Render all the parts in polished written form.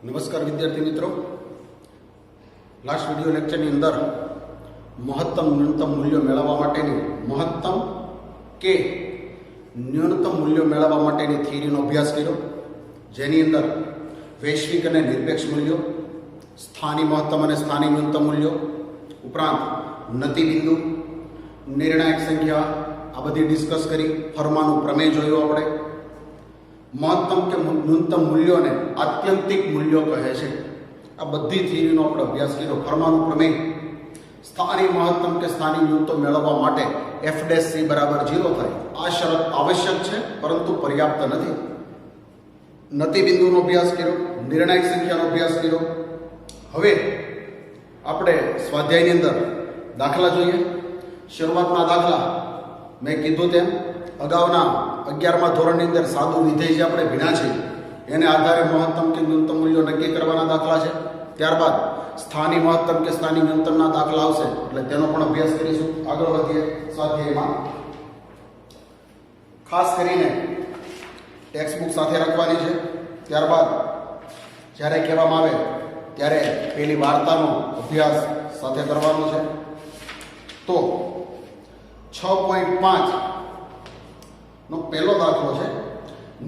નમસ્કાર વિદ્યાર્થી મિત્રો, લાસ્ટ વિડિયો લેક્ચરની અંદર મહત્તમ ન્યૂનતમ મૂલ્યો મેળવવા માટેની મહત્તમ કે ન્યૂનતમ મૂલ્યો મેળવવા માટેની થિયરીનો અભ્યાસ કર્યો, જેની અંદર વૈશ્વિક અને નિરપેક્ષ મૂલ્યો, સ્થાનિક મહત્તમ અને સ્થાનિક ન્યૂનતમ મૂલ્યો ઉપરાંત નતિબિંદુ, નિર્ણાયક સંખ્યા આ બધી ડિસ્કસ કરી. ફરમાનું પ્રમેય જોયું આપણે. મહત્તમ કે ન્યૂનતમ મૂલ્યોને આત્યંતિક મૂલ્યો કહે છે. આ બધી થિયરીનો આપણે અભ્યાસ કર્યો. ફરમાનું પ્રમેય સ્થાનિક મહત્તમ કે સ્થાનિક ન્યૂનતમ મેળવવા માટે f' c બરાબર 0 થાય આ શરત આવશ્યક છે, પરંતુ પર્યાપ્ત નથી. નતિબિંદુનો અભ્યાસ કર્યો, નિર્ણાયક સંખ્યાનો અભ્યાસ કર્યો. હવે આપણે સ્વાધ્યાયની અંદર દાખલા જોઈએ. શરૂઆતના દાખલા મેં કીધું તેમ અગાઉના 11મા ધોરણની અંદર સાદું વિધેય જે આપણે ભણ્યા છે એને આધારે મહત્તમ કે ન્યૂનતમ મૂલ્યો નક્કી કરવાના દાખલા છે. ત્યારબાદ સ્થાનિક મહત્તમ કે સ્થાનિક ન્યૂનતમના દાખલા આવશે, એટલે તેનો પણ અભ્યાસ કરીશું. આગળ વધીએ સ્વાધ્યાયમાં. ખાસ કરીને ટેક્સ્ટ બુક સાથે રાખવાની છે. ત્યારબાદ જ્યારે કહેવામાં આવે ત્યારે પેલી વાર્તાનો અભ્યાસ સાથે કરવાનો છે. તો 6.5 નો પહેલો દાખલો છે.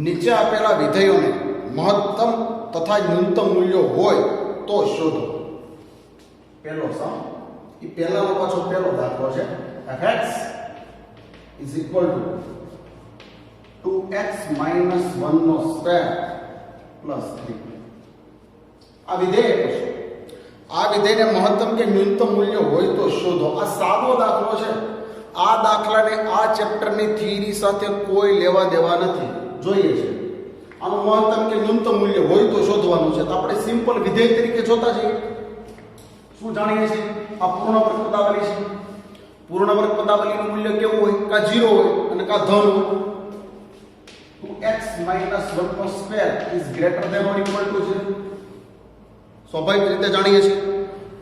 નીચે આપેલા વિધેયોને મહત્તમ તથા ન્યૂનતમ મૂલ્યો હોય તો શોધો. પહેલો સમ એ પહેલાનો પાછો પહેલો દાખલો છે. fx is equal to 2x minus 1 નો સ્ક્વેર પ્લસ 3. આ વિધેય છે. આ વિધેયને મહત્તમ કે ન્યૂનતમ મૂલ્ય હોય તો શોધો. આ સાદો દાખલો છે. આ દાખલાને આ ચેપ્ટરની થિયરી સાથે કોઈ લેવા દેવા નથી. જોઈએ છે આનું મહત્તમ કે ન્યૂનતમ મૂલ્ય હોય તો શોધવાનું છે. તો આપણે સિમ્પલ વિધેય તરીકે જોતા જઈએ. શું જાણીએ છીએ? આ પૂર્ણ વર્ગ પદાવલી છે. પૂર્ણ વર્ગ પદાવલીનું મૂલ્ય કેવું હોય? કા 0 હોય અને કા ધન હોય. 2x minus 1 નો square is greater than or equal to 0. સ્વાભાવિક રીતે જાણીએ છીએ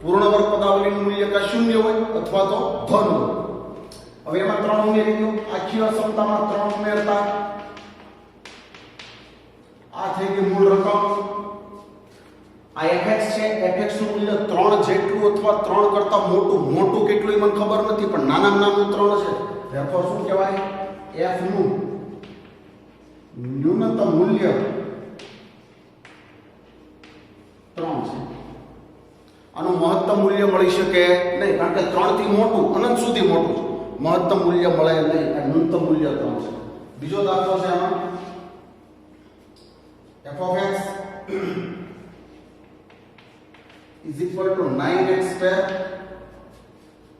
પૂર્ણ વર્ગ પદાવલીનું મૂલ્ય કા 0 હોય અથવા તો ધન હોય. હવે એમાં 3 ઉમેરી દો. આખી અસમતામાં 3 ઉમેરતા આ થઈ ગઈ મૂળ રકમ. આ fx છે. fx નું મૂલ્ય 3 જેટલું અથવા 3 કરતા મોટું કેટલું એ મને ખબર નથી, પણ નાનામાં નાનું 3 છે. therefore શું કહેવાય? f નું ન્યૂનતમ મૂલ્ય 3 છે. આનું મહત્તમ મૂલ્ય મળી શકે નહીં, કારણ કે 3 થી મોટું અનંત સુધી મોટું છે. મહત્તમ મૂલ્ય મળે નહીં. આ ન્યૂનતમ મૂલ્ય 3 છે. બીજો દાખલો છે આમાં f of x is equal to 9x square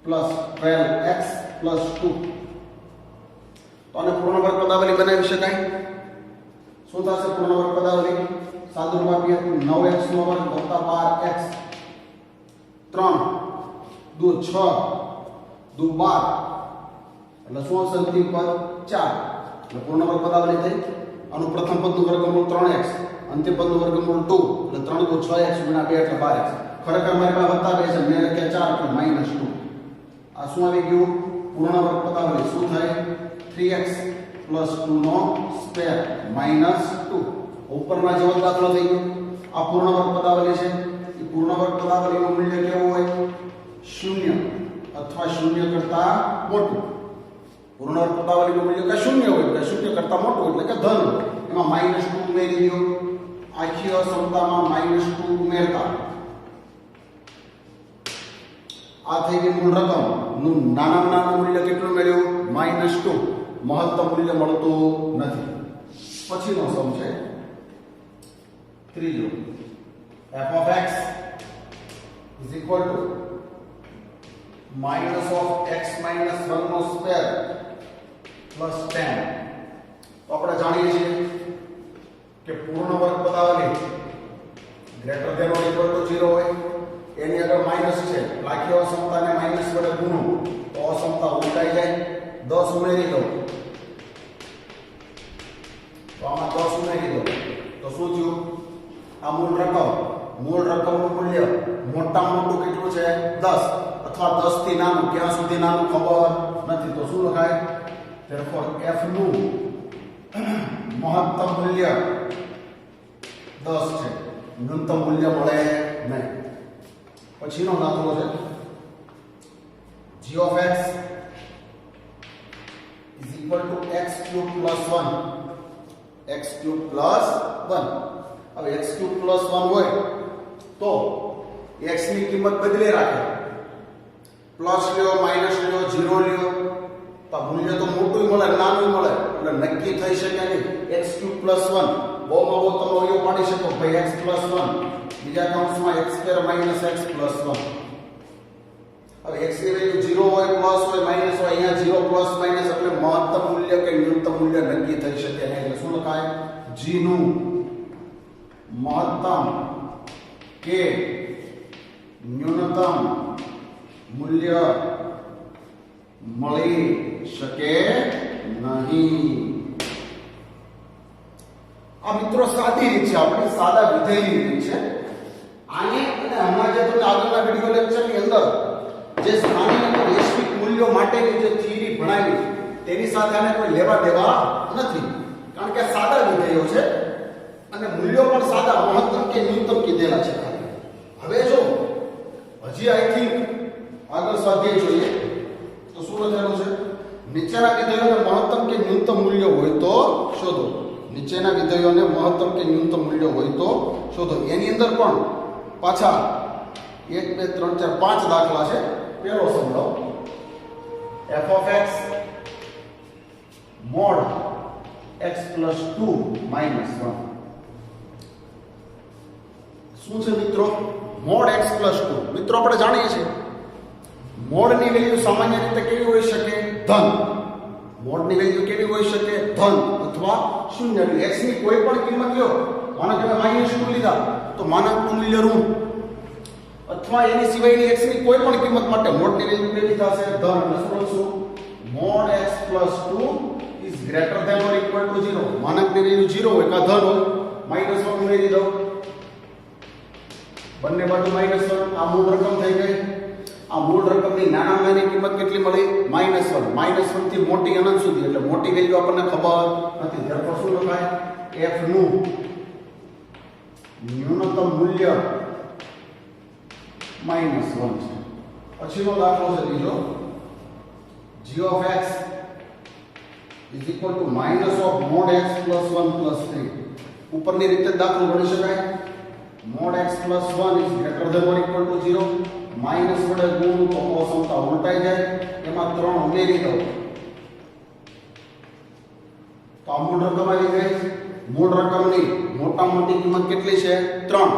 plus 12x plus 2. તો આને પૂર્ણ વર્ગ પદાવલી બનાવી શકાય. શું થશે પૂર્ણ વર્ગ પદાવલી? સાદું રૂપ આપીએ તો 9x નો વર્ગ વત્તા 12x 3 દુ 6 દુ 12 એટલે શું આવશે? અંતિમ પદ 4. એટલે પૂર્ણ વર્ગ પદાવલી થઈ. આનું પ્રથમ પદનું વર્ગમૂળ 3x, અંતિમ પદનું વર્ગમૂળ 2 એટલે 3 દુ 6x ગુણ્યા 2 એટલે 12x. ખરેખર મારી પાસે વત્તા 2 છે, મેં લખ્યા 4 એટલે -2. આ શું આવી ગયું? પૂર્ણ વર્ગ પદાવલી. શું થાય? 3x plus 2 નો સ્ક્વેર -2. ઉપરના જેવો દાખલો થઈ ગયો. આ પૂર્ણ વર્ગ પદાવલી છે. એ પૂર્ણ વર્ગ પદાવલીનું મૂલ્ય કેવું હોય? 0 અથવા 0 કરતા મોટું. પૂર્ણ વર્ગ પદાવલીનું મૂલ્ય કે 0 હોય કે 0 કરતા મોટું એટલે કે ધન. એમાં -2 ઉમેરી દો. આખી અસમતામાં -2 ઉમેરતા આ થઈ ગઈ મૂળ રકમ. નું નાનામાં નાનું મૂલ્ય કેટલું મેળવ્યું? -2. મહત્તમ મૂલ્ય મળતું નથી. પછીનો સમ છે ત્રીજો. f of x is equal to minus of x minus 1 નો સ્ક્વેર પ્લસ 10. તો આપણે જાણીએ છીએ કે પૂર્ણ વર્ગ પદાવલી greater than or equal to 0 હોય. એની આગળ માઈનસ છે. લાખી અસમતાને માઈનસ વડે ગુણો તો અસમતા ઉલટાઈ જાય. 10 ઉમેરી દો તો આમાં 10 ઉમેરી દો તો શું થયું? આ મૂળ રકમનું મૂલ્ય મોટામાં મોટું કેટલું છે? 10 અથવા 10 થી નાનું. ક્યાં સુધી નાનું ખબર નથી. તો શું લખાય? therefore f નું મહત્તમ મૂલ્ય 10 છે. ન્યૂનતમ મૂલ્ય મળે નહીં. પછીનો દાખલો છે g of x is equal to x cube plus 1. x cube plus 1. હવે x cube plus 1 હોય તો x ની કિંમત બદલે રાખે. પ્લસ લ્યો, માઈનસ લ્યો, 0 લ્યો તો મૂલ્ય તો મોટું મળે નાનું મળે એટલે નક્કી થઈ શકે નહીં. x cube plus 1 બહુમાં બહુ તમે અવયવ પાડી શકો ભાઈ x plus 1 બીજા કૌંસમાં x square minus x plus 1. હવે x ની વેલ્યુ 0 હોય, પ્લસ હોય, માઈનસ હોય, અહીંયા 0 પ્લસ માઈનસ એટલે મહત્તમ મૂલ્ય કે ન્યૂનતમ મૂલ્ય નક્કી થઈ શકે નહીં. એટલે શું લખાય? g નું મહત્તમ કે ન્યૂનતમ મૂલ્ય મળી શકે નહીં. આ મિત્રો સાદી રીત છે, આપણી સાદા વિધેયની રીત છે. આને અને હમણાં જે તમને આગળના વિડિયો લેક્ચરની અંદર જે સ્થાનિક અને વૈશ્વિક મૂલ્યો માટેની જે થિયરી ભણાવી તેની સાથે આને કોઈ લેવા દેવા નથી, કારણ કે સાદા વિધેયો છે અને મૂલ્યો પણ સાદા મહત્તમ કે ન્યૂનતમ કીધેલા છે. હવે જો હજી આઈ થિંક આગળ સ્વાધ્યાય જોઈએ તો શું લખેલું છે? નીચેના વિધેયોને મહત્તમ કે ન્યૂનતમ મૂલ્ય હોય તો શોધો. નીચેના વિધેયોને મહત્તમ કે ન્યૂનતમ મૂલ્ય હોય તો શોધો. એની અંદર પણ પાછા 1 2 3 4 5 દાખલા છે. પહેલો સમજાવો. f of x mod x plus 2 minus 1. શું છે મિત્રો? mod x plus 2. મિત્રો આપણે જાણીએ છીએ મોડ ની વેલ્યુ સામાન્ય રીતે કેવી હોઈ શકે? ધન. મોડ ની વેલ્યુ કેવી હોઈ શકે? ધન અથવા શૂન્ય. x ની કોઈ પણ કિંમત લ્યો, માનો કે -2 લીધા તો માનાંકનું મૂલ્ય ઋણ, અથવા એની સિવાયની x ની કોઈ પણ કિંમત માટે મોડ ની વેલ્યુ કેવી થશે? ધન. એટલે શું લખશું? mod x plus 2 is greater than or equal to 0. માનાંકની value 0 હોય કે ધન હોય, -1 ઉમેરી દો, બંને બાજુ -1. આ મૂળ રકમ થઈ ગઈ. આ મૂળ રકમની નાનામાં નાની કિંમત કેટલી મળી? -1. -1 થી મોટી અનંત સુધી, એટલે મોટી વેલ્યુ આપણને ખબર નથી. ત્યારબાદ શું લખાય? f નું ન્યૂનતમ મૂલ્ય -1 છે. પછીનો દાખલો છે બીજો. g of x is equal to minus of mod x plus 1 plus 3. ઉપરની રીતે દાખલો ગણી શકાય. mod x plus 1 is greater than or equal to 0. Minus વડે ગુણ તો અસમતા ઉલટાઈ જાય, એમાં 3 ઉમેરી દો તો આ મૂળ રકમ આવી ગઈ. મૂળ રકમની મોટા મોટી કિંમત કેટલી છે? 3.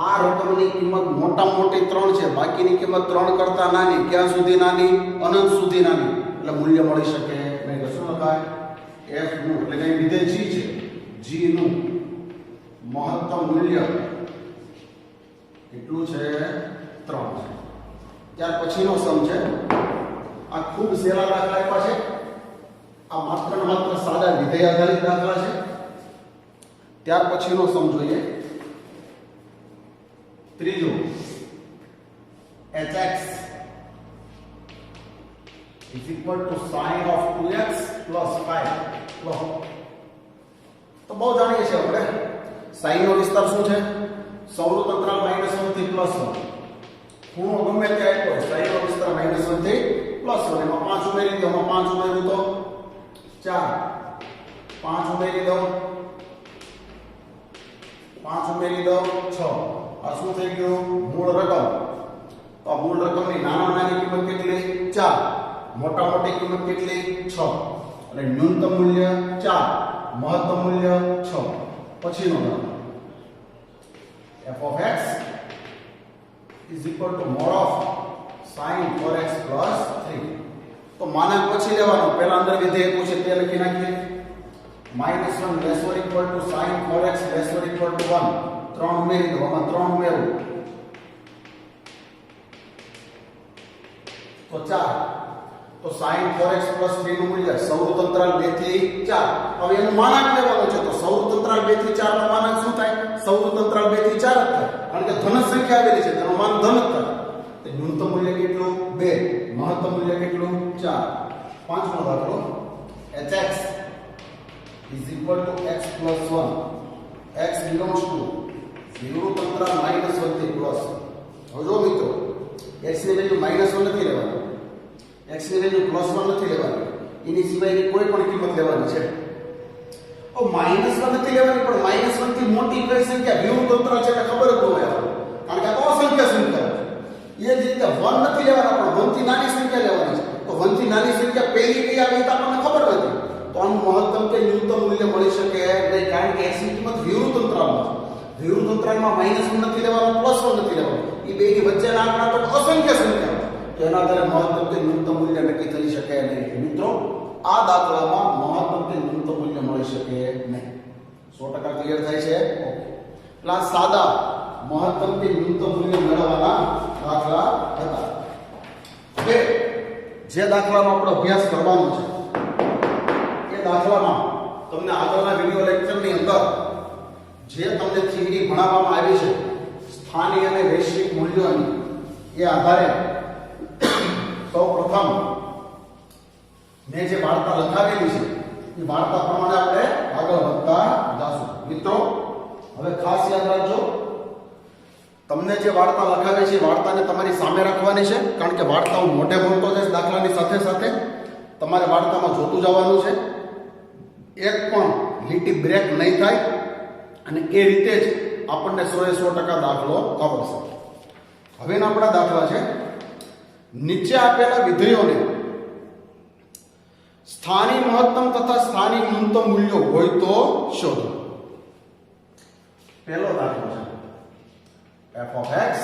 આ રકમની કિંમત મોટા મોટી 3 છે, બાકીની કિંમત 3 કરતા નાની. ક્યાં સુધી નાની? અનંત સુધી નાની. એટલે મૂલ્ય મળી શકે નહીં. તો શું લખાય? f નું, એટલે કે વિધેય g છે, g નું મહત્તમ મૂલ્ય કેટલું છે? 3 છે. ત્યાર પછીનો સમ છે. આ ખૂબ સહેલા દાખલા આપ્યા છે. આ માત્ર ને માત્ર સાદા વિધેય આધારિત દાખલા છે. ત્યાર પછીનો સમ જોઈએ. ત્રીજો, hx is equal to sin of 2x plus 5. તો બહુ જાણીએ છીએ આપણે. sin નો વિસ્તાર શું છે? સૌનું અંતરાલ -1 થી +1. ખૂણો ગમે તે આપ્યો, sin નો વિસ્તાર -1 થી +1. એમાં 5 ઉમેરી દો, એમાં 5 ઉમેર્યું તો 4. 5 ઉમેરી દો, 5 ઉમેરી દો 6. આ શું થઈ ગયું? મૂળ રકમ. તો આ મૂળ રકમની નાનામાં નાની કિંમત કેટલી? 4. મોટા મોટી કિંમત કેટલી? 6. એટલે ન્યૂનતમ મૂલ્ય 4, મહત્તમ મૂલ્ય 6. પછીનો દાખલો. f of x is equal to mod of sin 4x plus 3. તો માનાંક પછી લેવાનો, પહેલા અંદર વિધેય પૂછે તે લખી નાખીએ. -1 less or equal to sin 4x less or equal to 1. 3 ઉમેરી દો, આમાં 3 ઉમેરવું તો 4. તો sin 4x plus 3 નું મૂલ્ય સૌર અંતરાલ 2 થી 4. હવે એનું માનાંક લેવાનું છે. તો સૌર અંતરાલ 2 થી 4 નો માનાંક શું થાય? સૌર અંતરાલ 2 થી 4 જ થાય, કારણ કે ધન સંખ્યા આવેલી છે, તેનું માન ધન જ થાય. તો ન્યૂનતમ મૂલ્ય કેટલું? 2. મહત્તમ મૂલ્ય કેટલું? 4. પાંચમો દાખલો. hx is equal to x plus 1. x belongs to વિવૃત અંતરાલ -1 થી પ્લસ. હવે જો મિત્રો x ની વેલ્યુ -1 નથી લેવાની, x ની વેલ્યુ +1 નથી લેવાની, એની સિવાયની કોઈ પણ કિંમત લેવાની છે. -1 નથી લેવાની, પણ -1 થી મોટી કઈ સંખ્યા વિવૃત અંતરાલ છે એટલે ખબર જ ન હોય, કારણ કે આ તો અસંખ્ય સંખ્યા છે. એ જ રીતે 1 નથી લેવાના, પણ 1 થી નાની સંખ્યા લેવાની છે. તો 1 થી નાની સંખ્યા પહેલી કઈ આવે તો આપણને ખબર નથી, તો આનું મહત્તમ કે ન્યૂનતમ મૂલ્ય મળી શકે નહીં, કારણ કે x ની કિંમત વિવૃત અંતરાલમાં છે. વિવૃત અંતરાલમાં -1 નથી લેવાનું, +1 નથી લેવાનું, એ બેની વચ્ચેના આંકડા તો અસંખ્ય સંખ્યા છે. તો એના આધારે મહત્તમ કે ન્યૂનતમ મૂલ્ય નક્કી થઈ શકે નહીં. મિત્રો આ દાખલામાં મહત્તમ કે ન્યૂનતમ મૂલ્ય મળી શકે નહીં. 100% ક્લિયર થાય છે? ઓકે. એટલે સાદા મહત્તમ કે ન્યૂનતમ મૂલ્ય મેળવવાના દાખલા હતા. હવે જે દાખલાનો આપણો અભ્યાસ કરવાનો છે એ દાખલામાં તમને આગળના વિડિયો લેક્ચરની અંદર જે તમને થિયરી ભણાવવામાં આવી છે સ્થાનિક અને વૈશ્વિક મૂલ્યોની, એ આધારે સૌપ્રથમ મેં જે વાર્તા લખાવેલી છે એ વાર્તા પ્રમાણે આપણે આગળ વધતા જાશું. મિત્રો હવે ખાસ યાદ રાખજો, તમને જે વાર્તા લખાવે છે વાર્તાને તમારી સામે રાખવાની છે, કારણ કે વાર્તા હું મોઢે બોલતો જઈશ દાખલાની સાથે સાથે, તમારે વાર્તામાં જોતું જવાનું છે. એક પણ લીટી બ્રેક નહીં થાય અને એ રીતે જ આપણને 100% દાખલો આવડશે. હવેના આપણા દાખલા છે, નીચે આપેલા વિધેયોને સ્થાનિક મહત્તમ તથા સ્થાનિક ન્યૂનતમ મૂલ્યો હોય તો શોધો. પહેલો દાખલો છે f of x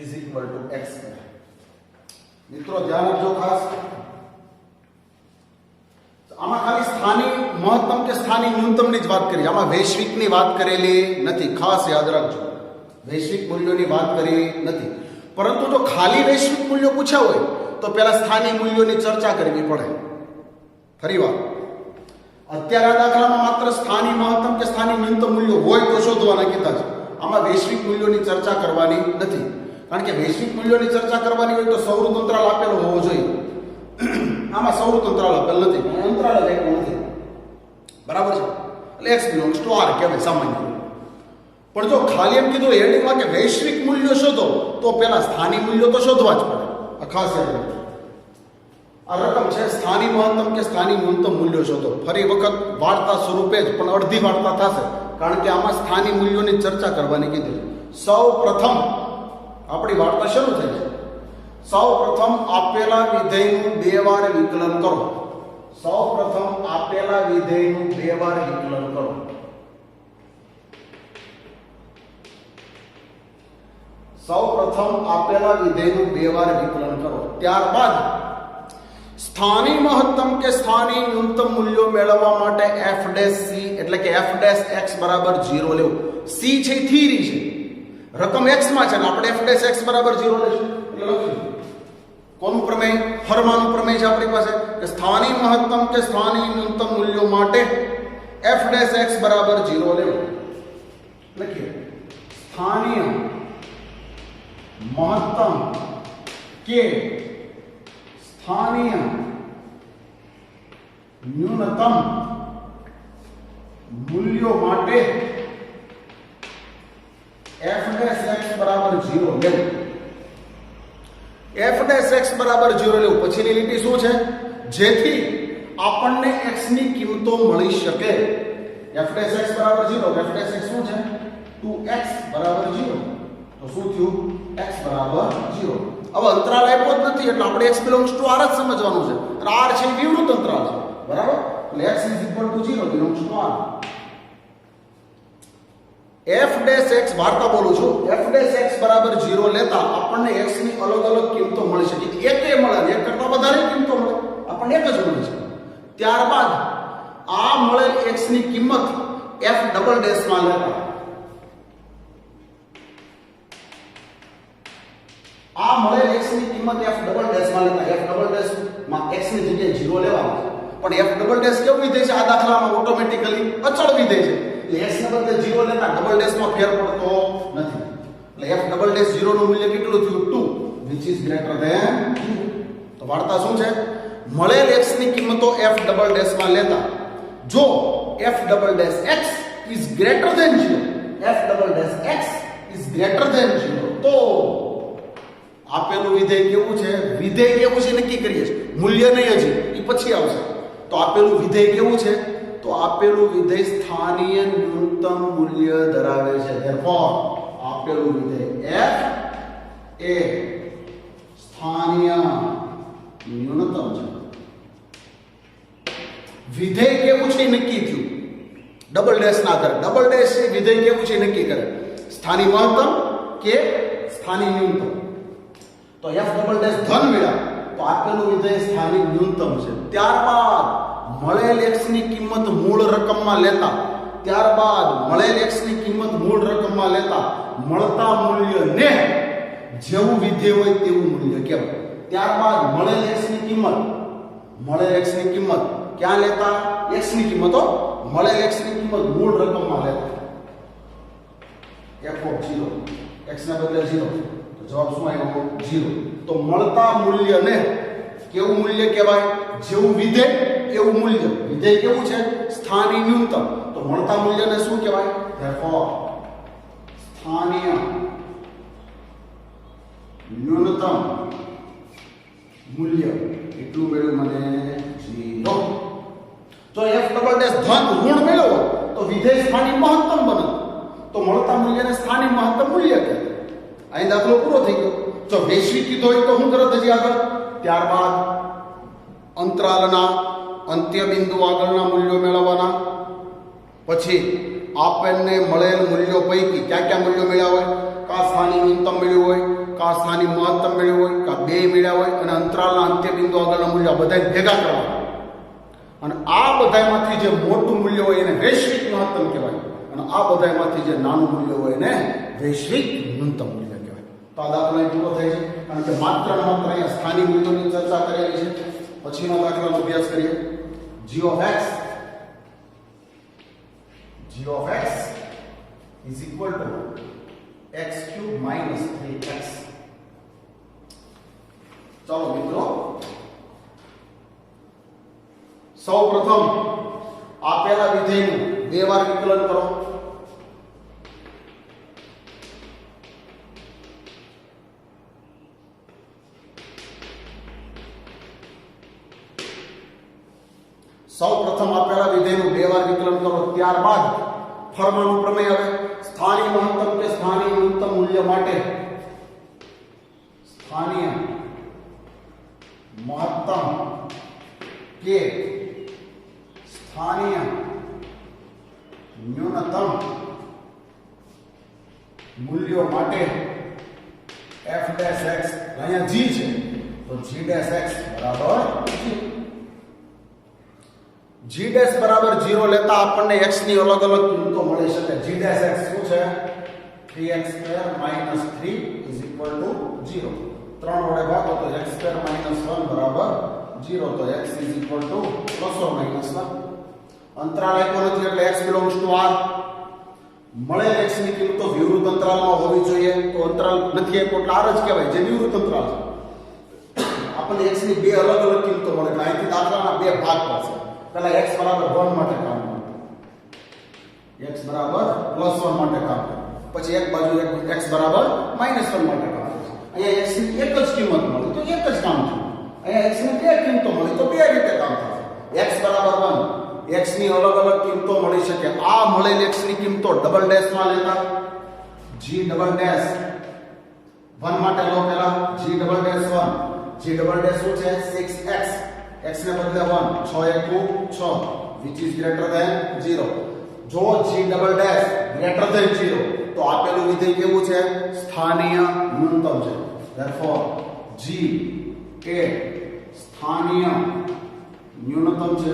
is equal to x square. મિત્રો ધ્યાન આપજો ખાસ, આમાં ખાલી સ્થાનિક મહત્તમ કે સ્થાનિક ન્યૂનતમની જ વાત કરી, આમાં વૈશ્વિકની વાત કરેલી નથી. ખાસ યાદ રાખજો, વૈશ્વિક મૂલ્યોની વાત કરી નથી. પરંતુ જો ખાલી વૈશ્વિક મૂલ્યો પૂછ્યા હોય તો પહેલા સ્થાનિક મૂલ્યોની ચર્ચા કરવી પડે. ફરીવાર, અત્યારે આ દાખલામાં માત્ર સ્થાનિક મહત્તમ કે સ્થાનિક ન્યૂનતમ મૂલ્યો હોય તો શોધવાના કીધા છે. આમાં વૈશ્વિક મૂલ્યોની ચર્ચા કરવાની નથી, કારણ કે વૈશ્વિક મૂલ્યોની ચર્ચા કરવાની હોય તો સૌરૃત અંતરાલ આપેલો હોવો જોઈએ. આમાં સૌરૃત અંતરાલ આપેલ નથી, અંતરાલ જ આપ્યો નથી, બરાબર છે. એટલે x belongs to r કહેવાય સામાન્ય. પણ જો ખાલી એમ કીધું હેડિંગમાં કે વૈશ્વિક મૂલ્યો શોધો તો પહેલા સ્થાનિક મૂલ્યો તો શોધવા જ પડે. આ ખાસ યાદ રાખજો. આ રકમ છે સ્થાનિક મહત્તમ કે સ્થાનિક ન્યૂનતમ મૂલ્યો શોધો. ફરી વખત વાર્તા સ્વરૂપે જ, પણ અડધી વાર્તા થશે, કારણ કે આમાં સ્થાનિક મૂલ્યોની ચર્ચા કરવાની કીધી. સૌ પ્રથમ આપણી વાર્તા શરૂ થઈ છે. સૌ પ્રથમ આપેલા વિધેયનું 2 વાર વિકલન કરો. સૌ પ્રથમ આપેલા વિધેયનું 2 વાર વિકલન કરો. સૌ પ્રથમ આપેલા વિધેયનું 2 વાર વિકલન કરો. ત્યારબાદ સ્થાનિક મહત્તમ કે સ્થાનિક ન્યૂનતમ મૂલ્યો મેળવવા માટે f' c એટલે કે f' x બરાબર 0 લેવું. c છે થિયરી છે, રકમ x માં છે, આપણે f' x બરાબર 0 લેશું. એટલે લખ્યું કોનું પ્રમેય? ફરમાનું પ્રમેય છે આપણી પાસે કે સ્થાનિક મહત્તમ કે સ્થાનિક ન્યૂનતમ મૂલ્યો માટે f' x બરાબર 0 લેવું. લખીએ સ્થાનિક મહત્તમ કે સ્થાનિક ન્યૂનતમ મૂલ્યો માટે f' બરાબર 0 લેવું. f' બરાબર 0 લેવું. પછીની લીટી શું છે? જેથી આપણને x ની કિંમતો મળી શકે. f' બરાબર 0, f' શું છે? 2x બરાબર 0. તો શું થયું? x બરાબર 0. હવે અંતરાલ આપ્યો જ નથી એટલે આપણે x belongs to r જ સમજવાનું છે. અને r છે વિવૃત અંતરાલ છે, બરાબર? એટલે x is equal to 0 belongs to r. f' x વાર્તા બોલું છું, f' બરાબર 0 લેતા આપણને x ની અલગ અલગ કિંમતો મળી શકે. એકે મળે, એક કરતા વધારે કિંમતો મળે, આપણને એક જ મળી છે. ત્યારબાદ આ મળેલ x ની કિંમત f' માં લેતા આ મળેલ x ની કિંમત f' માં લેતા f' માં x ની જગ્યાએ 0 લેવાનું. પણ f' કેવું વિધેય છે? આ દાખલામાં ઓટોમેટિકલી અચળ વિધેય છે. એટલે x ને બદલે 0 લેતા ડબલ માં ફેર પડતો નથી. એટલે f' 0 નું મૂલ્ય કેટલું થયું? 2, which is greater than 2. તો વાર્તા શું છે? મળેલ x ની કિંમતો f' માં લેતા જો f' x is greater than 0, f double dash x is greater than 0 તો આપેલું વિધેય કેવું છે? વિધેય કેવું છે નક્કી કરીએ છીએ, મૂલ્ય નહીં હજી, એ પછી આવશે. તો આપેલું વિધેય કેવું છે? તો આપેલું વિધેય સ્થાનીય ન્યૂનતમ મૂલ્ય ધરાવે છે. therefore આપેલું વિધેય f એ સ્થાનીય ન્યૂનતમ છે. વિધેય કેવું છે નક્કી થયું ડબલ ડેશ ના આધારે. ડબલ ડેશ એ વિધેય કેવું છે નક્કી કરે, સ્થાનિક મહત્તમ કે સ્થાનિક ન્યૂનતમ. તો f ડબલ ડેશ ધન મળ્યા તો આપેલું વિધેય સ્થાનિક ન્યૂનતમ છે. ત્યારબાદ મળેલ x ની કિંમત મૂળ રકમમાં લેતા, ત્યારબાદ મળેલ x ની કિંમત મૂળ રકમમાં લેતા મળતા મૂલ્યને જેવું વિધેય હોય તેવું મૂલ્ય કહેવાય. ત્યારબાદ મળેલ x ની કિંમત ક્યાં લેતા? x ની કિંમતો મળેલ x ની કિંમત મૂળ રકમમાં લેતા f ઓફ 0 x ના બદલે 0 તો જવાબ શું આવ્યો? 0. તો મળતા મૂલ્યને કેવું મૂલ્ય કહેવાય? જેવું વિધેય એવું મૂલ્ય. વિધેય કેવું છે? સ્થાનિક ન્યૂનતમ. તો મળતા મૂલ્યને શું કહેવાય? therefore સ્થાનિય ન્યૂનતમ મૂલ્ય એટલું મળ્યું મને 0. જો f ડબલ ડેશ ધન ઋણ મેળવો તો વિધેય સ્થાનિક મહત્તમ બને, તો મળતા મૂલ્યને સ્થાનિક મહત્તમ મૂલ્ય કહેવાય. અહીં દાખલો પૂરો થઈ ગયો. જો વૈશ્વિક કીધો હોય તો શું કરત હજી આગળ? ત્યારબાદ અંતરાલના અંત્ય બિંદુ આગળના મૂલ્યો મેળવવાના. પછી આપણને મળેલ મૂલ્યો પૈકી ક્યાં મૂલ્યો મળ્યા હોય? કા સ્થાનિક ન્યૂનતમ મળ્યું હોય, કા સ્થાનિક મહત્તમ મળ્યું હોય, કા બે મળ્યા હોય, અને અંતરાલના અંત્ય બિંદુ આગળના મૂલ્યો બધા ભેગા કરવાના. અને આ બધામાંથી જે મોટું મૂલ્ય હોય એને વૈશ્વિક મહત્તમ કહેવાય, અને આ બધામાંથી જે નાનું મૂલ્ય હોય એને વૈશ્વિક ન્યૂનતમ મૂલ્ય કહેવાય. તો આ દાખલો પૂરો થાય છે, કારણ કે માત્ર ને માત્ર અહીંયા સ્થાનિક મૂલ્યોની ચર્ચા કરેલી છે. પછીનો દાખલાનો અભ્યાસ કરીએ. g of x is equal to x cube minus 3x. ચાલો મિત્રો, સૌ પ્રથમ આપેલા વિધેયનું બે વાર વિકલન કરો. સૌ પ્રથમ આપેલા વિધેયનું બે વાર વિકલન કરો. ત્યારબાદ ફરમાનું પ્રમેય આવે. સ્થાનિક મહત્તમ કે સ્થાનિક ન્યૂનતમ મૂલ્ય માટે સ્થાનિય મહત્તમ કે સ્થાનિય ન્યૂનતમ મૂલ્યો માટે f dash x અહીંયા g છે તો g dash x બરાબર g dash બરાબર 0 લેતા આપણને x ની અલગ અલગ કિંમતો મળી શકે. g dash x શું છે? 3x² - 3 = 0. 3 વડે ભાગો તો x² - 1 બરાબર 0. તો x ± ±1. અંતરાલ આપ્યો નથી એટલે x belongs to r. મળેલ x ની કિંમતો વિવૃત અંતરાલમાં હોવી જોઈએ. તો અંતરાલ નથી આપ્યો એટલે r જ કહેવાય, જે વિવૃત અંતરાલ છે. આપણને x ની બે અલગ અલગ કિંમતો મળે એટલે અહીંથી દાખલાના બે ભાગ પડશે. પહેલા x બરાબર 1 માટે કામ કરો, x બરાબર +1 માટે કામ કરો, પછી એક બાજુ x બરાબર -1 માટે કામ કરો. અહીંયા x ની એક જ કિંમત મળી તો એક જ કામ થયું. અહીંયા x ની બે કિંમતો મળી તો બે રીતે કામ થશે. x બરાબર 1, x ની અલગ અલગ કિંમતો મળી શકે. આ મળેલ x ની કિંમતો ડબલ ડેશ માં લેતા g ડબલ ડેશ 1 માટે લો. પહેલા g double dash 1, g double dash શું છે? 6x, x ને બદલે 1, 6 * 1 = 6 which is greater than 0. જો g double dash greater than 0 તો આપેલું વિધેય કેવું છે? સ્થાનિય ન્યૂનતમ છે. therefore g એ સ્થાનિય ન્યૂનતમ છે.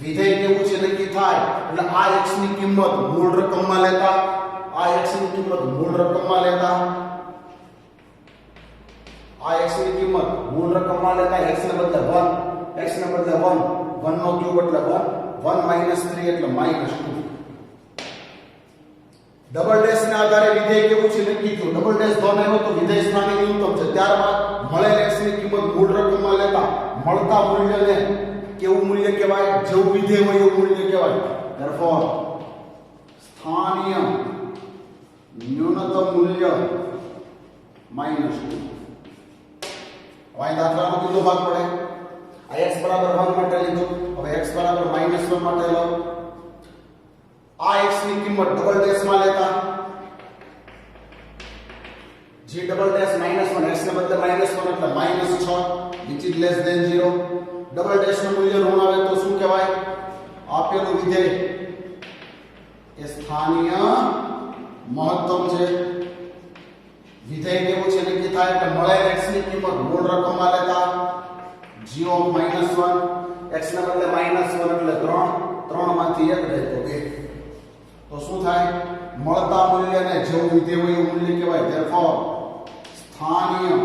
વિધેય કેવું છે નક્કી થાય એટલે આ x ની કિંમત મૂળ રકમમાં લેતા, આ x ની કિંમત મૂળ રકમમાં લેતા, આ x ની કિંમત મૂળ રકમમાં લેતા x ને બદલે 1, x ને બદલે 1, 1 નો ક્યુબ એટલે 1, 1 - 3 એટલે -2. ડબલ ડેશ ના આધારે વિધેય કેવું છે નક્કી થયું. ડબલ ડેશ ધન આવ્યો તો વિધેય સ્થાનિક ન્યૂનતમ છે. ત્યારબાદ મળેલ x ની કિંમત મૂળ રકમમાં લેતા મળતા મૂલ્યને કેવું મૂલ્ય કહેવાય? જેવું વિધેય હોય એવું મૂલ્ય કહેવાય. therefore स्थानीय न्यूनतम मूल्य -2 હવે દાખલાનો બીજો ભાગ પડે આ x બરાબર 1 માટે લીધો હવે x બરાબર -1 માટે લો આ x ની કિંમત ડબલ ડેશ માં લેતા g ડબલ ડેશ -1 x ને બદલે -1 એટલે -6 which is less than 0 double dash નું મૂલ્ય ઋણ આવે તો શું કહેવાય આપેલું વિધેય એ સ્થાનીય મહત્તમ છે વિધેય કેવું છે નક્કી થાય કે મળેલ x ની કિંમત મૂળ રકમમાં લેતા g of -1 x ને બદલે -1 એટલે 3 માંથી 1 રહે તો 2 તો શું થાય મળતા મૂલ્યને જેવું વિધેય હોય એવું મૂલ્ય કહેવાય therefore સ્થાનીય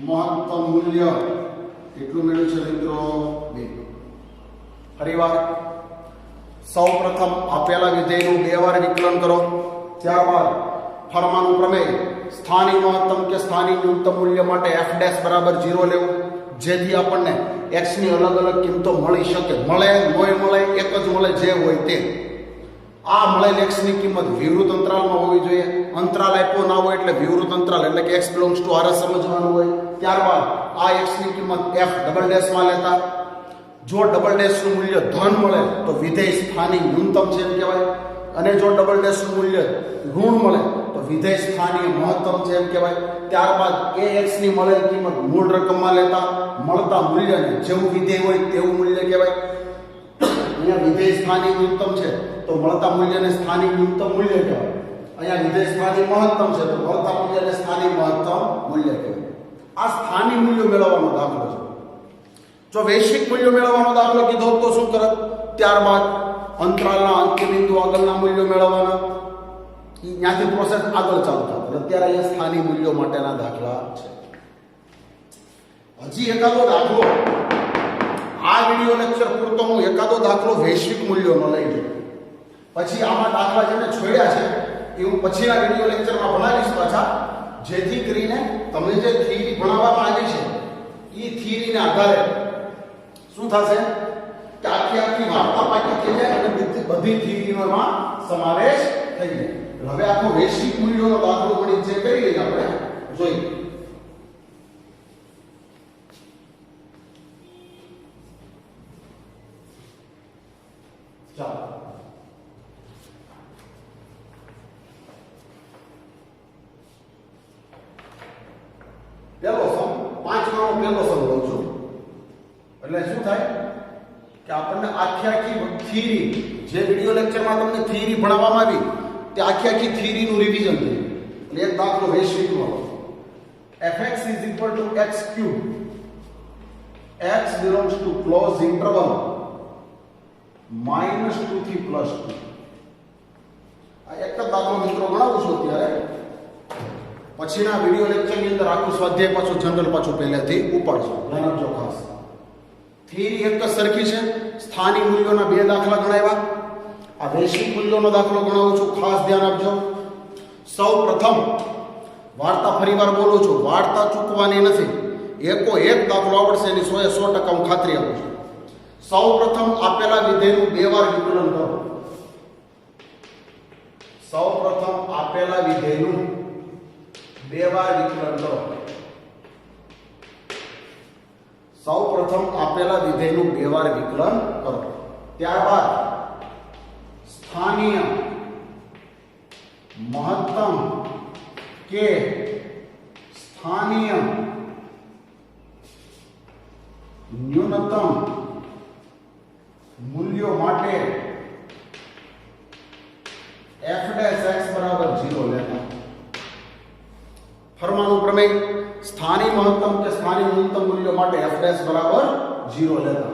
મહત્તમ મૂલ્ય કેટલું મેળવ્યું છે મિત્રો 2 ફરીવાર સૌપ્રથમ આપેલા વિધેયનું 2 વાર વિકલન કરો ત્યારબાદ ફરમાનું પ્રમેય સ્થાનિક મહત્તમ કે સ્થાનિક ન્યૂનતમ મૂલ્ય માટે f' બરાબર 0 લેવું જેથી આપણને x ની અલગ અલગ કિંમતો મળી શકે મળે નોય મળે એક જ મળે જે હોય તે આ મળેલ x ની કિંમત વિવૃત અંતરાલમાં હોવી જોઈએ અંતરાલ આપ્યો ના હોય એટલે વિવૃત અંતરાલ એટલે કે x belongs to R સમજવાનું હોય ત્યારબાદ આ x ની કિંમત f ડબલ ડેશ માં લેતા જો ડબલ ડેશ નું મૂલ્ય ધન મળે તો વિધેય સ્થાનિક ન્યૂનતમ છે એમ કહેવાય અને જો ડબલ ડેશ નું મૂલ્ય ઋણ મળે તો વિધેય સ્થાનિક મહત્તમ છે એમ કહેવાય ત્યારબાદ ax ની મળેલ કિંમત મૂળ રકમમાં લેતા મળતા મૂલ્યને જેવું વિધેય હોય તેવું મૂલ્ય કહેવાય અહીંયા વિધેય સ્થાનિક ન્યૂનતમ છે તો મળતા મૂલ્યને સ્થાનિક ન્યૂનતમ મૂલ્ય કહેવાય અહીંયા વિધેય સ્થાનિક મહત્તમ છે તો મળતા મૂલ્યને સ્થાનિક મહત્તમ મૂલ્ય કહેવાય આ સ્થાનિક મૂલ્યો મેળવવાનો દાખલો છે જો વૈશ્વિક મૂલ્યો મેળવવાનો દાખલો કીધો તો શું કરત ત્યારબાદ અંતરાલના અંત્ય બિંદુ આગળના મૂલ્યો મેળવવાના ત્યાંથી પ્રોસેસ આગળ ચાલુ થતો અત્યારે અહીંયા સ્થાનિક મૂલ્યો માટેના દાખલા છે હજી એકાદો દાખલો આ વિડિયો લેક્ચર પૂરતો હું એકાદો દાખલો વૈશ્વિક મૂલ્યોનો લઈ લઉં પછી આમાં દાખલા જેને છોડ્યા છે એ હું પછીના વિડિયો લેક્ચરમાં ભણાવીશ પાછા જેથી કરીને તમને જે થિયરી ભણાવવામાં આવી છે એ થિયરીના આધારે શું થશે કે આખી વાર્તા પાકી થઈ જાય અને બધી થિયરીઓમાં સમાવેશ થઈ જાય હવે આખો વૈશ્વિક મૂલ્યોનો દાખલો ગણિત જે કરી લઈએ આપણે જોઈએ ચાલો પેલો સમ 5 નો પેલો સમ લઉં છું એટલે શું થાય કે આપણને આખી થિયરી જે વિડિયો લેક્ચરમાં તમને થિયરી ભણાવવામાં આવી તે આખી થિયરીનું રિવિઝન થયું એટલે એક દાખલો વૈશ્વિકનો fx = x³ x belongs to closed interval -2 થી +2 આ એક જ દાખલો મિત્રો ગણાવું છું અત્યારે પછીના વિડિયો લેક્ચરની અંદર આખું સ્વાધ્યાય પાછું જનરલ પાછું પહેલેથી ઉપાડશું ધ્યાન આપજો ખાસ થિયરી એક જ સરખી છે સ્થાનિક મૂલ્યોના 2 દાખલા ગણાવ્યા આ વૈશ્વિક મૂલ્યોનો દાખલો ગણાવું છું ખાસ ધ્યાન આપજો સૌપ્રથમ વાર્તા ફરીવાર બોલું છું વાર્તા ચૂકવાની નથી એકો એક દાખલો આવડશે એની 100% હું ખાતરી આપું છું સૌપ્રથમ આપેલા વિધેયનું 2 વાર વિકલન કરો સૌપ્રથમ આપેલા વિધેયનું 2 વાર વિકલન કરો સૌપ્રથમ આપેલા વિધેયનું 2 વાર વિકલન કરો ત્યારબાદ સ્થાનીય મહત્તમ કે સ્થાનીય ન્યૂનતમ મૂલ્યો માટે f' બરાબર 0 લેતા ફરમાનું પ્રમેય સ્થાનિક મહત્તમ કે સ્થાનિક ન્યૂનતમ મૂલ્યો માટે f' બરાબર 0 લેતા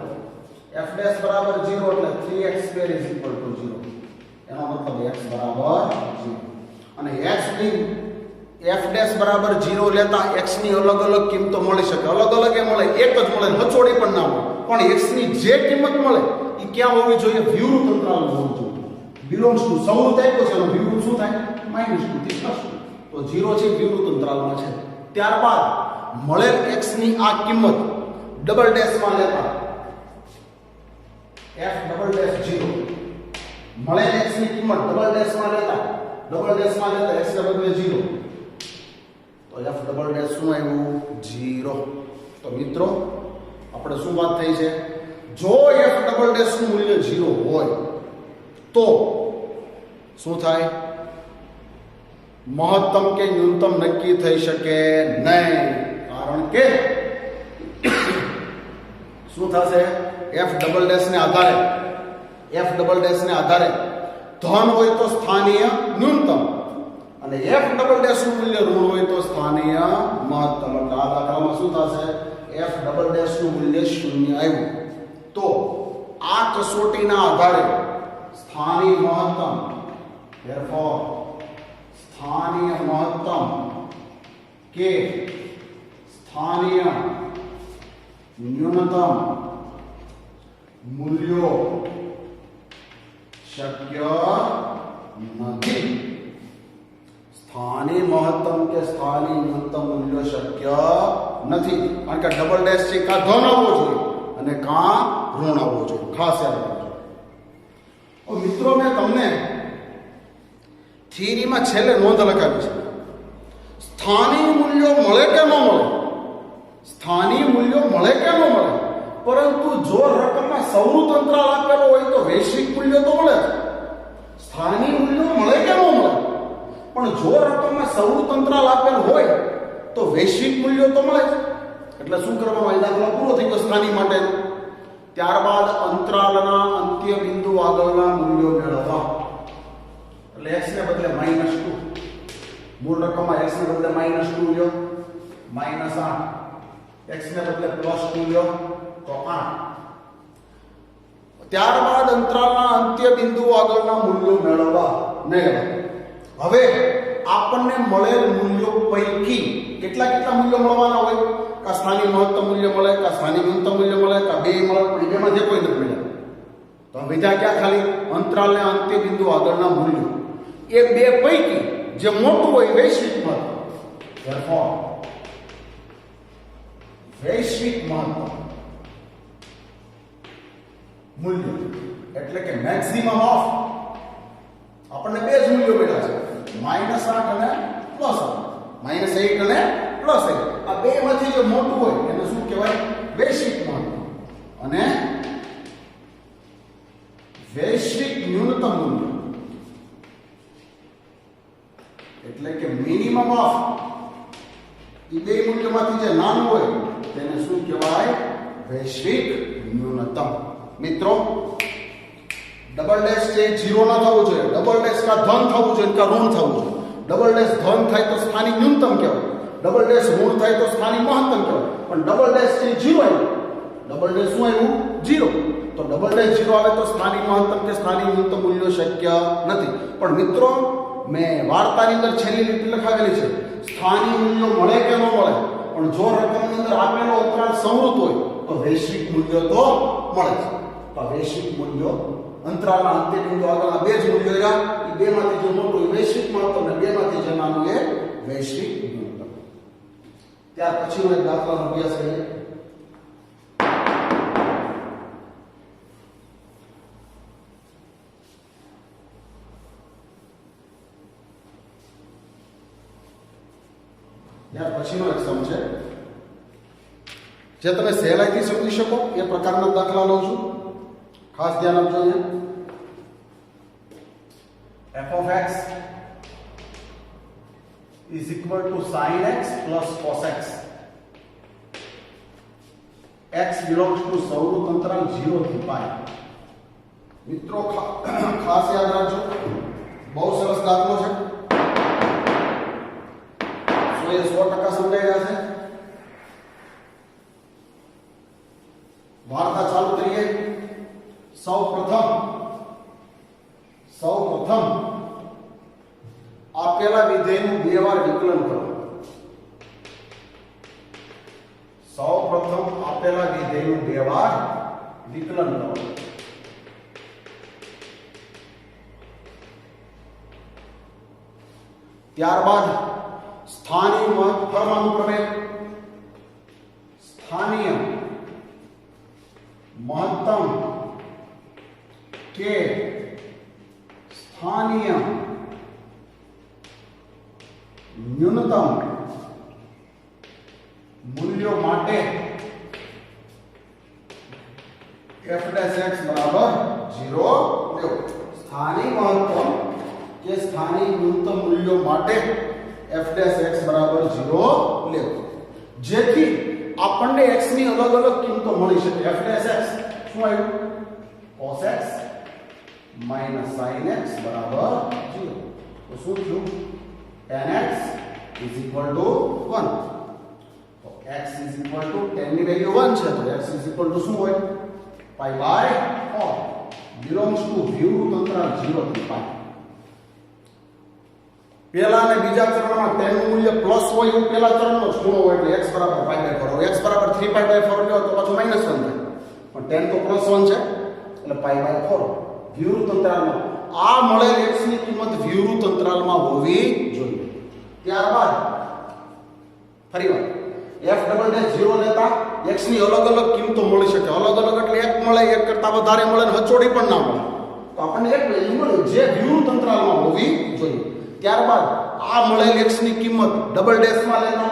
f' બરાબર 0 એટલે 3x² = 0 એનો મતલબ x બરાબર 0 અને x ની f' બરાબર 0 લેતા x ની અલગ અલગ કિંમતો મળી શકે અલગ અલગ એ મળે એક જ મળે હચોડી પણ ના મળે પણ x ની જે કિંમત મળે એ ક્યાં હોવી જોઈએ વિવૃત અંતરાલમાં હોવી જોઈએ belongs to સૌનું આપ્યો છે એનો વિવૃત શું થાય -2 થી +2 તો 0 છે વિવૃત અંતરાલમાં છે ત્યારબાદ મળેલ x ની આ કિંમત ડબલ ડેશ માં લેતા f ડબલ ડેશ 0 મળેલ x ની કિંમત ડબલ ડેશમાં લેતા x ને બદલે 0 તો f ડબલ ડેશ શું આવ્યું 0. તો મિત્રો આપણે શું વાત થઈ છે, જો f ડબલ ડેશ નું મૂલ્ય 0 હોય તો શું થાય, મહત્તમ કે ન્યૂનતમ નક્કી થઈ શકે નહીં. કારણ કે શું થશે, f ડબલ ડેશ ને આધારે ધન હોય તો સ્થાનીય ન્યૂનતમ અને f ડબલ ડેશ નું મૂલ્ય ઋણ હોય તો સ્થાનીય મહત્તમ. એટલે આ દાખલામાં શું થશે, f ડબલ ડેશ નું મૂલ્ય 0 આવ્યું તો આ કસોટીના આધારે સ્થાનીય મહત્તમ, therefore સ્થાનીય મહત્તમ કે સ્થાનીય ન્યૂનતમ મૂલ્યો શક્ય નથી. સ્થાનીય મહત્તમ કે સ્થાનીય ન્યૂનતમ મૂલ્યો શક્ય નથી, કારણ કે ડબલ ડેશ છે કાં ધન આવવો જોઈએ અને કાં ઋણ આવવો જોઈએ. ખાસ યાદ રાખજો. મિત્રો મેં તમને થિયરીમાં છેલ્લે નોંધ લગાવી છે, સ્થાનીય મૂલ્યો મળે કે ન મળે, સ્થાનીય મૂલ્યો મળે કે ન મળે, પરંતુ જો રકમમાં સૌનું અંતરાલ આપેલો હોય તો વૈશ્વિક મૂલ્યો તો મળે. સ્થાનીય મૂલ્યો મળે કે ન મળે, પણ જો રકમમાં સૌનું અંતરાલ આપેલ હોય તો વૈશ્વિક મૂલ્યો તો મળે. એટલે શું કરવાનું, આ દાખલો પૂરો થઈ ગયો સ્થાનીય માટે. ત્યારબાદ અંતરાલના અંત્ય બિંદુ આગળના મૂલ્યો મેળવવા. એટલે x ને બદલે -2, મૂળ રકમમાં x ને બદલે -2 લ્યો, -8, x ને બદલે +2 લ્યો તો 8. ત્યારબાદ અંતરાલના અંત્ય બિંદુ આગળના મૂલ્યો મેળવવા. હવે આપણને મળેલ મૂલ્યો પૈકી કેટલા મૂલ્યો મળવાના હોય, કા સ્થાનિક મહત્તમ મૂલ્ય મળે, કા સ્થાનિક ન્યૂનતમ મૂલ્ય મળે, કા બે મળે, પણ બેમાં જે કોઈ નથી મળ્યા. તો બીજા ક્યાં, ખાલી અંતરાલને અંત્ય બિંદુ આગળના મૂલ્યો. એ બે પૈકી જે મોટું હોય વૈશ્વિક મહત્તમ, therefore વૈશ્વિક મહત્તમ મૂલ્ય એટલે કે મેક્સિમમ ઓફ, આપણને બે જ મૂલ્યો મળ્યા છે, -8 અને +8, -8 અને +8. આ બે માંથી જે મોટું હોય એને શું કહેવાય, વૈશ્વિક મહત્તમ. અને વૈશ્વિક ન્યૂનતમ મૂલ્ય એટલે કે મિનિમમ ઓફ, એ બે મૂલ્યોમાંથી જે નાનું હોય તેને શું કહેવાય, વૈશ્વિક ન્યૂનતમ. મિત્રો ડબલ ડેશ છે 0 ના થવું જોઈએ, ડબલ ડેશ કા ધન થવું જોઈએ કા ઋણ થવું જોઈએ. ડબલ ડેશ ધન થાય તો સ્થાનિક ન્યૂનતમ કહેવાય, ડબલ ડેશ ઋણ થાય તો સ્થાનિક મહત્તમ કહેવાય. પણ ડબલ ડેશ છે 0 આવ્યું, ડબલ ડેશ શું આવ્યું 0, તો ડબલ ડેશ 0 આવે તો સ્થાનિક મહત્તમ કે સ્થાનિક ન્યૂનતમ મૂલ્યો શક્ય નથી. પણ મિત્રો મેં વાર્તાની અંદર છેલ્લી લીટી લખાવેલી છે, સ્થાનિક મૂલ્યો મળે કે ન મળે, પણ જો રકમની અંદર આપેલો અંતરાલ સંવૃત હોય તો વૈશ્વિક મૂલ્યો તો મળે છે. તો વૈશ્વિક મૂલ્યો અંતરાલના અંત્ય બિંદુ આગળના બે જ મૂલ્યો રહ્યા, એ બેમાંથી જે મોટું એ વૈશ્વિક મહત્તમ અને બેમાંથી જે નાનું એ વૈશ્વિક ન્યૂનતમ. ત્યાર પછીનો એક દાખલાનો અભ્યાસ કરીએ. ત્યાર પછીનો એક સમ છે જે તમે સહેલાઈથી સમજી શકો એ પ્રકારના દાખલા લઉં છું. ખાસ ધ્યાન આપજો. f of x is equal to sin x plus cos x. x belongs to સૌરું અંતરાલ 0 થી π. મિત્રો ખાસ યાદ રાખજો, બહુ સરસ દાખલો છે, 100% સમજાઈ રહ્યા છે. વાર્તા ચાલુ કરીએ. સૌ પ્રથમ આપેલા વિધેયનું બે વાર વિકલન કરો. સૌ પ્રથમ આપેલા વિધેયનું બે વાર વિકલન કરો. ત્યારબાદ સ્થાનીય ફરમાનુક્રમે સ્થાનીય મહત્તમ કે स्थानीय न्यूनतम मूल्यों माटे f डैश x बराबर 0 लो। स्थानीय महत्तम के स्थानीय न्यूनतम मूल्यों माटे f डैश x बराबर 0 लो, जेथी આપણને x ની અલગ અલગ કિંમતો મળી શકે। f ડેશ x શું આવ્યું? cos x minus sin x બરાબર 0। તો શું થયું? tan x is equal to 1। તો x is equal to tan ની વેલ્યુ 1 છે, તો x is equal to શું હોય? pi by 4 belongs to વિવૃત અંતરાલ 0 થી pi। પહેલા અને બીજા ચરણમાં tan નું મૂલ્ય પ્લસ હોય એવું પહેલા ચરણનો જ ખૂણો હોય એટલે x બરાબર pi by 4 હોય। x બરાબર 3 pi by 4 લ્યો તો પાછું -1 થાય, પણ tan તો +1 છે એટલે pi by 4 વિવૃત અંતરાલમાં આ મળેલ x ની કિંમત વિવૃત અંતરાલમાં હોવી જોઈએ। ત્યારબાદ ફરીવાર f ડબલ ડેશ 0 લેતા x ની અલગ અલગ કિંમતો મળી શકે। અલગ અલગ એટલે એક મળે, એક કરતા વધારે મળે ને હચોડી પણ ના મળે, તો આપણને એક વેલ્યુ મળે જે વિવૃત અંતરાલમાં હોવી જોઈએ। ત્યારબાદ આ મળેલ x ની કિંમત ડબલ ડેશ માં લેતા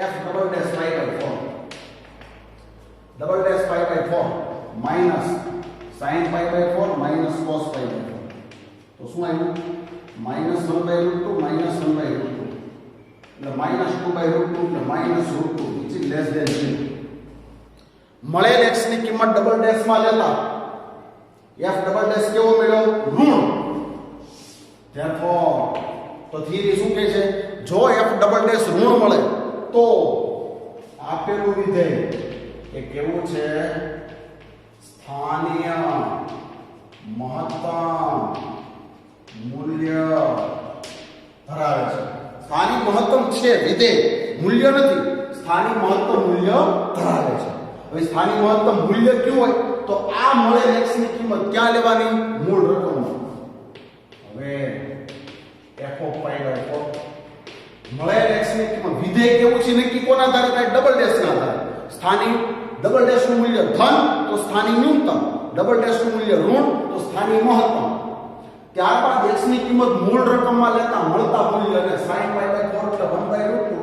f double dash pi by 4 double dash pi by 4 minus sin pi by 4 minus cos pi by 4, તો શું આવ્યું? -1/√2 -1/√2 એટલે -2/√2 એટલે -√2 which is less than 0। મળેલ x ની કિંમત ડબલ ડેશ માં લેતા f ડબલ ડેશ કેવો મળ્યો? ઋણ। therefore તો થિયરી શું કહે છે? જો f ડબલ ડેશ ઋણ મળે તો આપેલું વિધેય એ કેવું છે? સ્થાનીય મહત્તમ મૂલ્ય ધરાવે છે। સ્થાનિક મહત્તમ છે વિધેય, મૂલ્ય નથી, સ્થાનિક મહત્તમ મૂલ્ય ધરાવે છે। હવે સ્થાનિક મહત્તમ મૂલ્ય કયું હોય? તો આ મળેલ x ની કિંમત ક્યાં લેવાની? મૂળ રકમમાં। હવે f of pi by 4 મળેલ x ની કિંમત વિધેય કેવું છે નક્કી કોના આધારે થાય? ડબલ ડેશ ના આધારે। સ્થાનિક ડબલ ડેશ નું મૂલ્ય ધન તો સ્થાનિક ન્યૂનતમ, ડબલ ડેશ નું મૂલ્ય ઋણ તો સ્થાનિક મહત્તમ। ત્યારબાદ x ની કિંમત મૂળ રકમમાં લેતા મળતા મૂલ્યને sin pi by 4 એટલે 1/√2,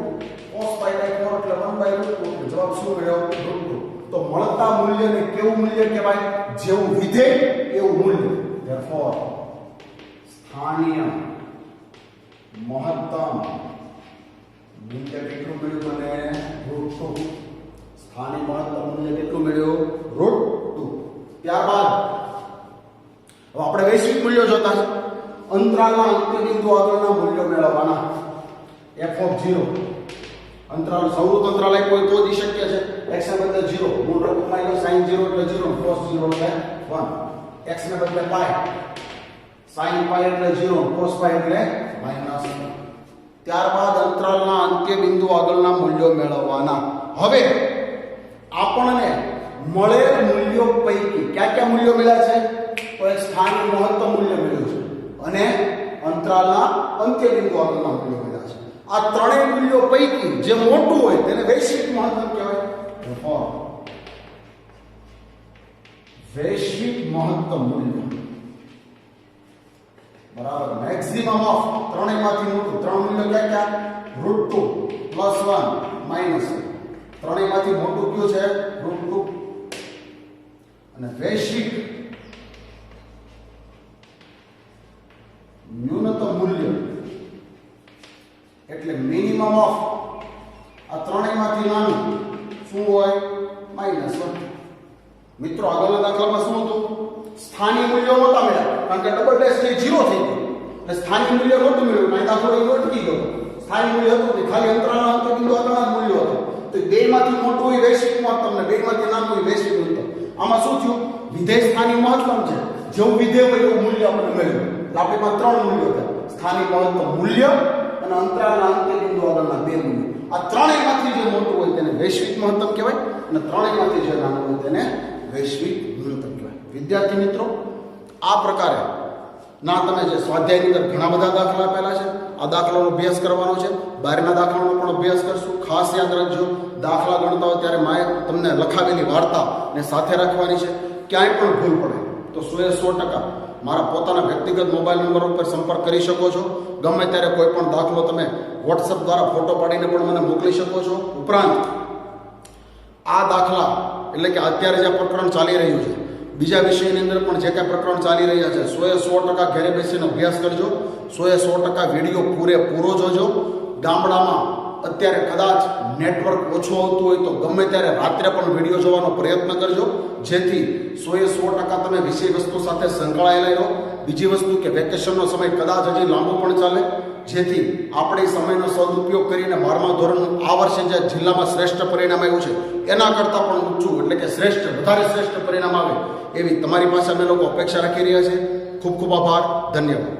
cos pi by 4 એટલે 1/√2, જવાબ શું મળ્યો? √2। તો મળતા મૂલ્યને કેવું મૂલ્ય કહેવાય? જેવું વિધેય એવું મૂલ્ય। therefore સ્થાનીય મહત્તમ મૂલ્ય કેટલું મળ્યું? મને √2। સ્થાનિક મહત્તમ મૂલ્ય કેટલું મળ્યું? √2। ત્યારબાદ હવે આપણે વૈશ્વિક મૂલ્યો જોતા છે। અંતરાલના અંત્યબિંદુ આગળના મૂલ્યો મેળવવાના। f of 0 અંતરાલ સૌર અંતરાલ આપ્યો તો જ શક્ય છે। x ને બદલે 0, મૂળ રકમમાં લો sin 0 એટલે 0, cos 0 એટલે 1, x ને બદલે pi, sin pi એટલે 0, cos pi એટલે -1। ત્યારબાદ અંતરાલના અંત્યબિંદુ આગળના મૂલ્યો મેળવવાના। હવે આપણને મળેલ મૂલ્યો પૈકી કયા કયા મૂલ્યો મળ્યા છે? તો એક સ્થાનિક મહત્તમ મૂલ્ય મળ્યું છે અને અંતરાલના અંત્યબિંદુ આગળના મૂલ્યો મળ્યા છે। આ ત્રણેય મૂલ્યો પૈકી જે મોટું હોય તેને વૈશ્વિક મહત્તમ કહેવાય। વૈશ્વિક મહત્તમ મૂલ્ય બરાબર મેક્સિમમ ઓફ ત્રણેયમાંથી મોટું। ત્રણ મૂલ્યો કયા કયા? √2 +1 -1, ત્રણેયમાંથી મોટું કયું છે? √2। અને વૈશ્વિક ન્યૂનતમ મૂલ્ય એટલે મિનિમમ ઓફ આ ત્રણેયમાંથી નાનું શું હોય? -1। મિત્રો આગળના દાખલામાં શું હતું? સ્થાનિક મૂલ્યો નહોતા મળ્યા કારણ કે ડબલ ડેશ થી 0 થઈ ગયું એટલે સ્થાનિક મૂલ્ય નહોતું મળ્યું, કારણ દાખલો એ અટકી ગયો। સ્થાનિક મૂલ્ય હતું ને ખાલી અંતરાલના અંત્યબિંદુ આગળના મૂલ્યો હતા, તો બેમાંથી મોટું હોય વૈશ્વિક મહત્તમ ને બેમાંથી નાનું હોય વૈશ્વિક મહત્તમ। આમાં શું થયું? વિધેય સ્થાનિક મહત્તમ છે, જેવું વિધેય હોય એવું મૂલ્ય આપણે મેળવ્યું। આપણે માં ત્રણ મૂલ્યો હતા, સ્થાનિક મહત્તમ મૂલ્ય અને અંતરાલના અંત્યબિંદુ આગળના બે મૂલ્યો। આ ત્રણેયમાંથી જે મોટું હોય તેને વૈશ્વિક મહત્તમ કહેવાય અને ત્રણેયમાંથી જે નાનું હોય તેને વૈશ્વિક ન્યૂનતમ કહેવાય। વિદ્યાર્થી મિત્રો, આ પ્રકારે ના તમે જે સ્વાધ્યાયની અંદર ઘણા બધા દાખલા આપેલા છે, આ દાખલાનો અભ્યાસ કરવાનો છે, બહારના દાખલાનો પણ અભ્યાસ કરશું। ખાસ યાદ રાખજો, દાખલા ગણતા હોય ત્યારે માએ તમને લખાવેલી વાર્તા ને સાથે રાખવાની છે। ક્યાંય પણ ભૂલ પડે તો 100% મારા પોતાના વ્યક્તિગત મોબાઈલ નંબર ઉપર સંપર્ક કરી શકો છો. ગમે ત્યારે કોઈ પણ દાખલો તમે વોટ્સઅપ દ્વારા ફોટો પાડીને પણ મને મોકલી શકો છો. ઉપરાંત આ દાખલા એટલે કે અત્યારે જે પ્રકરણ ચાલી રહ્યું છે, બીજા વિષયની અંદર પણ જે કાંઈ પ્રકરણ ચાલી રહ્યા છે, 100% ઘરે બેસીને અભ્યાસ કરજો. 100% વિડીયો પૂરેપૂરો જોજો. ગામડામાં અત્યારે કદાચ નેટવર્ક ઓછું આવતું હોય તો ગમે ત્યારે રાત્રે પણ વિડીયો જોવાનો પ્રયત્ન કરજો, જેથી 100% તમે વિષય વસ્તુ સાથે સંકળાયેલા રહો. બીજી વસ્તુ કે વેકેશનનો સમય કદાચ હજી લાંબો પણ ચાલે, જેથી આપણે સમયનો સદુપયોગ કરીને 12મા ધોરણનું આ વર્ષે જે જિલ્લામાં શ્રેષ્ઠ પરિણામ આવ્યું છે એના કરતાં પણ ઊંચું એટલે કે વધારે શ્રેષ્ઠ પરિણામ આવે એવી તમારી પાસે અમે લોકો અપેક્ષા રાખી રહ્યા છીએ. ખૂબ ખૂબ આભાર. ધન્યવાદ.